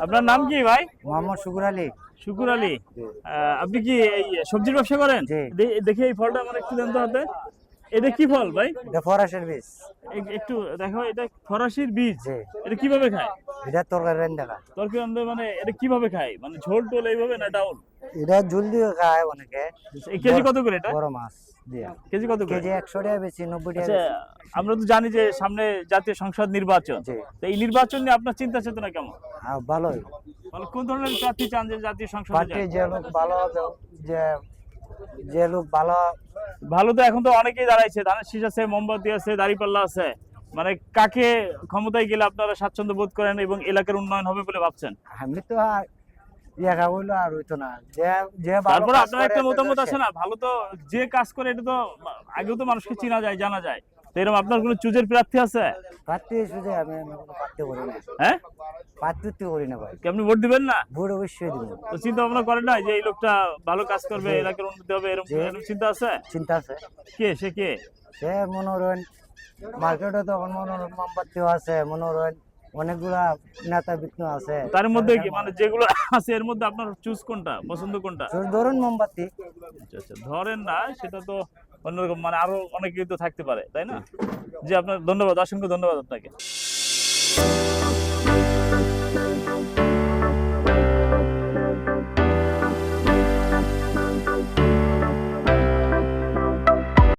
আপনার নাম কি ভাই? মোহাম্মদ শুকুর আলী। শুকুর আলী। আপনি কি এই সবজির ব্যবসা করেন? জি। দেখি এই ফলটা আমার একটু দেন তো হাতে। এটা কি ফল ভাই? এটা ফরাসের বীজ। একটু দেখো, এটা ফরাসির বীজ। জি। এটা কিভাবে খায়? এটা তরকারি রান্না খায়। তরকারি রান্না মানে এটা কিভাবে খায়? মানে ঝোল টোল এইভাবে না ডাউল? এটা ঝুল দিয়ে খায় অনেকে। এই কেজি কত করে এটা? বড় মাছ দিয়ে। কেজি কত করে? কেজি 100 টাকা বেশি, 90 টাকা আচ্ছা, বেশি। আমরা তো জানি যে সামনে জাতীয় সংসদ নির্বাচন। জি। তো এই নির্বাচন নিয়ে আপনার চিন্তা চেতনা কেমন? ভালোই। মানে কোন ধরনের প্রার্থী চান যে জাতীয় সংসদে পার্টি যাক? যে লোক ভালো হবে, যে যে লোক ভালো। ভালো তো এখন তো অনেকেই দাঁড়াইছে, ধানের শীষ আছে, মোমবাতি আছে, দাঁড়িপাল্লা আছে। মানে কাকে ক্ষমতায় গেলে আপনারা স্বাচ্ছন্দ্য বোধ করেন এবং এলাকার উন্নয়ন হবে বলে ভাবছেন? আমি তো দেখা হইলো আর হইতো না, যে যে ভালো তারপরে কাজ আপনার করে একটা মতামত সে- আছে না, ভালো তো যে কাজ করে এটা তো আগেও তো মানুষকে চেনা যায়, জানা যায়। তো এরকম আপনার কোনো চুজের প্রার্থী আছে? প্রার্থী শুধু আমি কোনো প্রার্থী করি না। হ্যাঁ, প্রার্থিত্ব করি না ভাই। কি আপনি ভোট দিবেন না? ভোট অবশ্যই দিব। তো চিন্তা ভাবনা করেন না যে এই লোকটা ভালো কাজ করবে, জি। এলাকার উন্নতি হবে, এরকম জি। এরকম চিন্তা আছে? চিন্তা আছে। কে সে কে? সে মনোরঞ্জন মার্কেটে তখন মনোরঞ্জন মোমবাতিও আছে, মনোরঞ্জন অনেকগুলা নেতা বিঘ্ন আছে। তার মধ্যে কি মানে যেগুলো আছে এর মধ্যে আপনার চুজ কোনটা, পছন্দ কোনটা? ধরুন মোমবাতি। আচ্ছা আচ্ছা, ধরেন না, সেটা তো অন্যরকম, মানে আরো অনেক কিছু তো থাকতে পারে, তাই না? জি, আপনার ধন্যবাদ, অসংখ্য ধন্যবাদ আপনাকে।